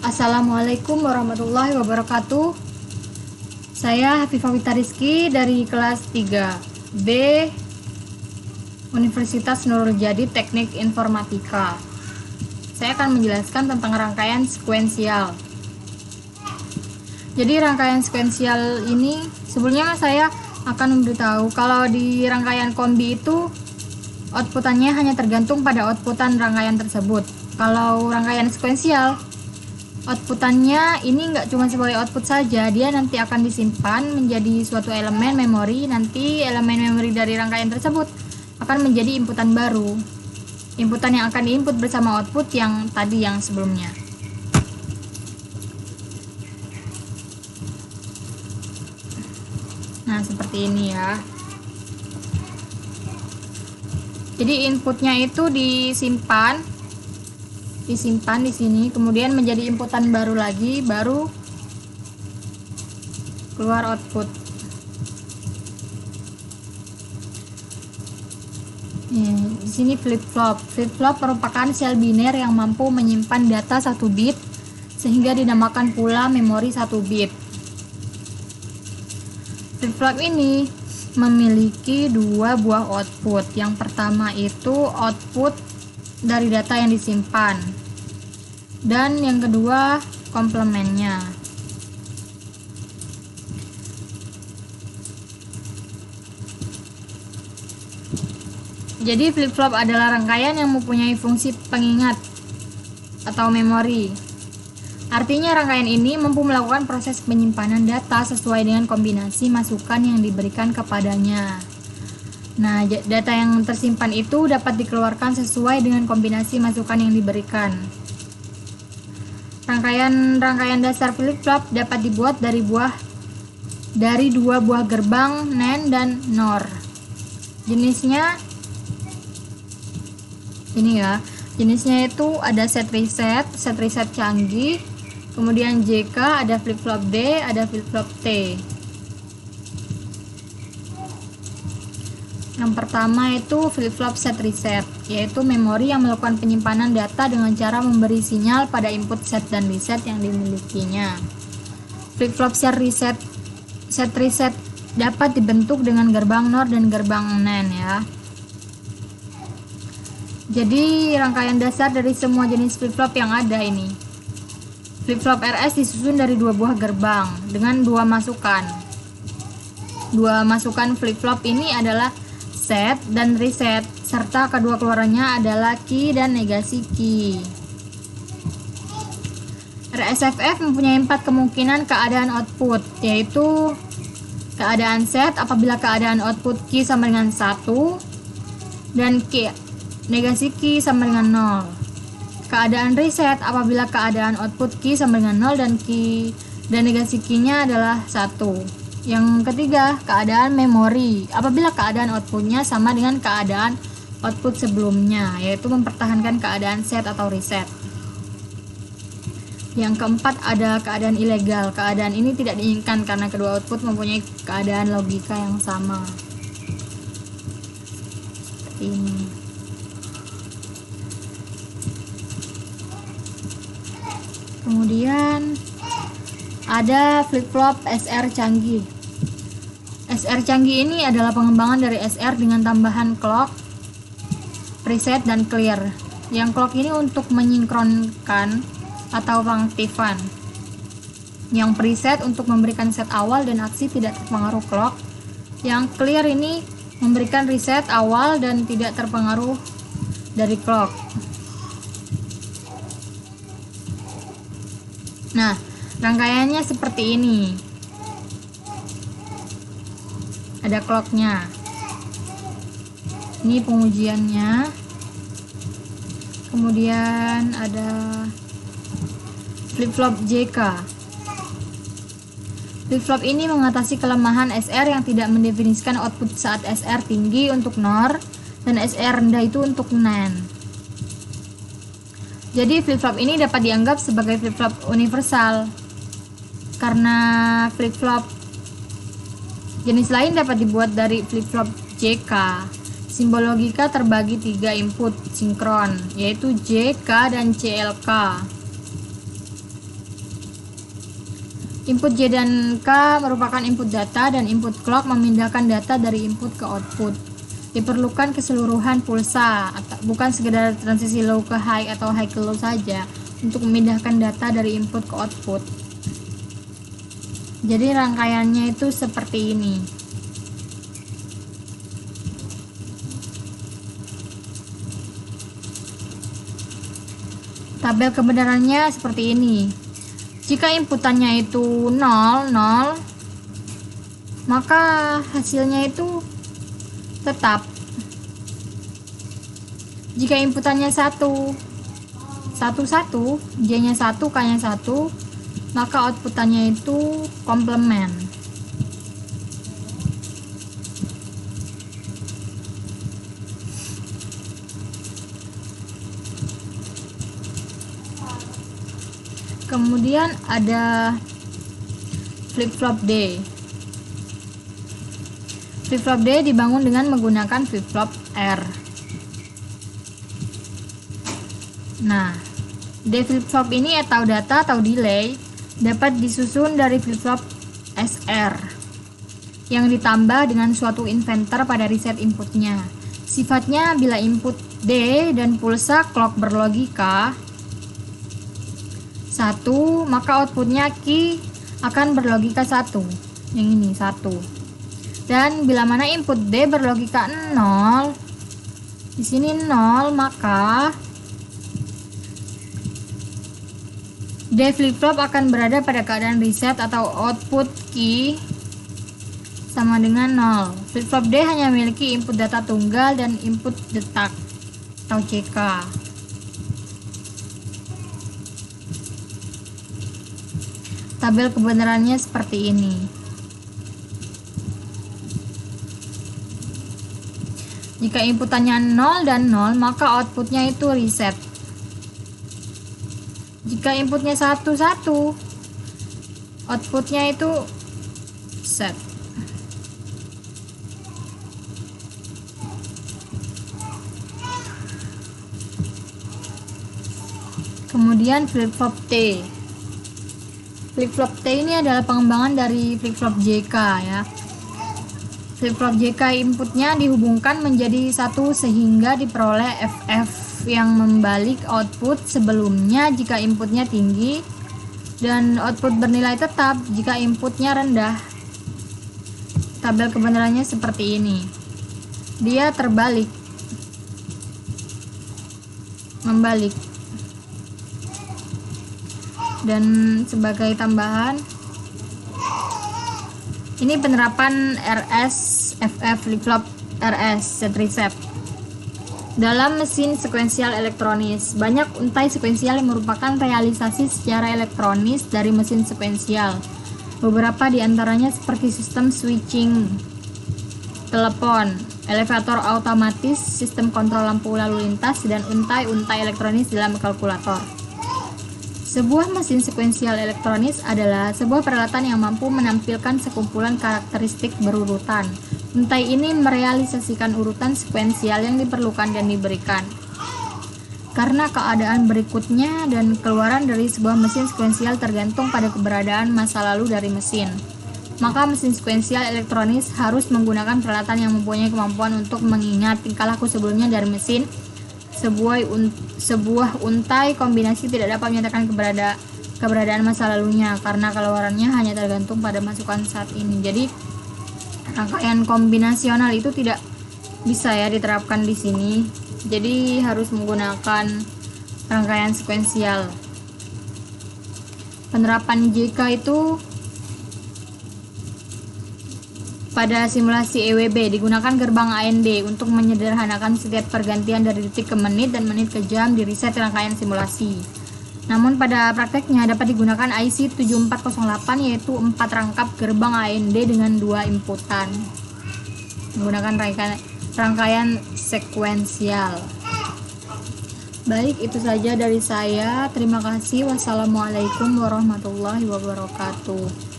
Assalamualaikum warahmatullahi wabarakatuh. Saya Hafifah Wita Rizky dari kelas 3B Universitas Nurul Jadi Teknik Informatika. Saya akan menjelaskan tentang rangkaian sekuensial. Jadi rangkaian sekuensial ini sebelumnya saya akan memberitahu kalau di rangkaian kombi itu outputannya hanya tergantung pada outputan rangkaian tersebut. Kalau rangkaian sekuensial, outputannya ini nggak cuma sebagai output saja, dia nanti akan disimpan menjadi suatu elemen memori. Nanti elemen memori dari rangkaian tersebut akan menjadi inputan baru, inputan yang akan diinput bersama output yang tadi yang sebelumnya. Nah, seperti ini ya. Jadi inputnya itu disimpan di sini, kemudian menjadi inputan baru lagi, baru keluar output. Di sini flip-flop. Flip-flop merupakan sel biner yang mampu menyimpan data 1 bit sehingga dinamakan pula memori 1 bit. Flip-flop ini memiliki 2 buah output. Yang pertama itu output dari data yang disimpan, dan yang kedua komplemennya. Jadi flip-flop adalah rangkaian yang mempunyai fungsi pengingat atau memori. Artinya rangkaian ini mampu melakukan proses penyimpanan data sesuai dengan kombinasi masukan yang diberikan kepadanya. Nah, data yang tersimpan itu dapat dikeluarkan sesuai dengan kombinasi masukan yang diberikan. Rangkaian dasar flip-flop dapat dibuat dari 2 buah gerbang NAND dan NOR. Jenisnya ini ya. Jenisnya itu ada set reset canggih, kemudian JK, ada flip-flop D, ada flip-flop T. Yang pertama itu flip-flop set reset, yaitu memori yang melakukan penyimpanan data dengan cara memberi sinyal pada input set dan reset yang dimilikinya. Flip-flop set reset dapat dibentuk dengan gerbang NOR dan gerbang NAND ya. Jadi rangkaian dasar dari semua jenis flip-flop yang ada ini. Flip-flop RS disusun dari 2 buah gerbang dengan 2 masukan. 2 masukan flip-flop ini adalah set dan reset, serta kedua keluarannya adalah key dan negasi key. RSFF mempunyai 4 kemungkinan keadaan output, yaitu keadaan set apabila keadaan output key sama dengan 1 dan key negasi key sama dengan 0. Keadaan reset apabila keadaan output key sama dengan 0 dan key dan negasi key-nya adalah 1. Yang ketiga, keadaan memori apabila keadaan outputnya sama dengan keadaan output sebelumnya, yaitu mempertahankan keadaan set atau reset. Yang keempat, ada keadaan ilegal. Keadaan ini tidak diinginkan karena kedua output mempunyai keadaan logika yang sama. Seperti ini. Kemudian ada flip-flop SR canggih. SR canggih ini adalah pengembangan dari SR dengan tambahan clock, preset, dan clear. Yang clock ini untuk menyinkronkan atau pengaktifan. Yang preset untuk memberikan set awal dan aksi tidak terpengaruh clock. Yang clear ini memberikan reset awal dan tidak terpengaruh dari clock. Nah, rangkaiannya seperti ini. Ada clocknya. Ini pengujiannya. Kemudian ada flip-flop JK. Flip-flop ini mengatasi kelemahan SR yang tidak mendefinisikan output saat SR tinggi untuk NOR dan SR rendah itu untuk NAND. Jadi flip-flop ini dapat dianggap sebagai flip-flop universal karena flip-flop jenis lain dapat dibuat dari flip-flop JK. Simbol logika terbagi 3 input sinkron, yaitu J, K, dan CLK. Input J dan K merupakan input data dan input clock memindahkan data dari input ke output. Diperlukan keseluruhan pulsa, bukan sekedar transisi low ke high atau high ke low saja untuk memindahkan data dari input ke output. Jadi rangkaiannya itu seperti ini. Tabel kebenarannya seperti ini. Jika inputannya itu 0, 0, maka hasilnya itu tetap. Jika inputannya 1, 1, 1, J-nya 1, K-nya 1, maka outputannya itu komplement. Kemudian ada flip-flop D. Flip-flop D dibangun dengan menggunakan flip-flop R. Nah, D flip-flop ini atau data atau delay dapat disusun dari flip-flop SR yang ditambah dengan suatu inverter pada reset inputnya. Sifatnya bila input D dan pulsa clock berlogika 1, maka outputnya Q akan berlogika 1. Yang ini 1. Dan bila mana input D berlogika 0, di sini 0, maka D flip-flop akan berada pada keadaan reset atau output Q sama dengan 0. Flip-flop D hanya memiliki input data tunggal dan input detak atau CK. Tabel kebenarannya seperti ini. Jika inputannya 0 dan 0, maka outputnya itu reset. Jika inputnya 1, 1, outputnya itu set. Kemudian flip-flop T. Flip-flop T ini adalah pengembangan dari flip-flop JK ya. Flip-flop JK inputnya dihubungkan menjadi 1 sehingga diperoleh FF yang membalik output sebelumnya jika inputnya tinggi dan output bernilai tetap jika inputnya rendah. Tabel kebenarannya seperti ini. Dia terbalik, membalik. Dan sebagai tambahan, ini penerapan RS FF flip-flop RS set reset dalam mesin sekuensial elektronis. Banyak untai sekuensial yang merupakan realisasi secara elektronis dari mesin sekuensial. Beberapa di antaranya seperti sistem switching telepon, elevator otomatis, sistem kontrol lampu lalu lintas, dan untai-untai elektronis dalam kalkulator. Sebuah mesin sekuensial elektronis adalah sebuah peralatan yang mampu menampilkan sekumpulan karakteristik berurutan. Untai ini merealisasikan urutan sekuensial yang diperlukan dan diberikan. Karena keadaan berikutnya dan keluaran dari sebuah mesin sekuensial tergantung pada keberadaan masa lalu dari mesin, maka mesin sekuensial elektronis harus menggunakan peralatan yang mempunyai kemampuan untuk mengingat tingkah laku sebelumnya dari mesin. Sebuah untai kombinasi tidak dapat menyatakan keberadaan masa lalunya karena keluarannya hanya tergantung pada masukan saat ini. Jadi rangkaian kombinasional itu tidak bisa ya diterapkan di sini. Jadi harus menggunakan rangkaian sekuensial. Penerapan JK itu pada simulasi EWB digunakan gerbang AND untuk menyederhanakan setiap pergantian dari detik ke menit dan menit ke jam di reset rangkaian simulasi. Namun pada prakteknya dapat digunakan IC 7408 yaitu 4 rangkap gerbang AND dengan 2 inputan menggunakan rangkaian sekuensial. Baik, itu saja dari saya. Terima kasih. Wassalamualaikum warahmatullahi wabarakatuh.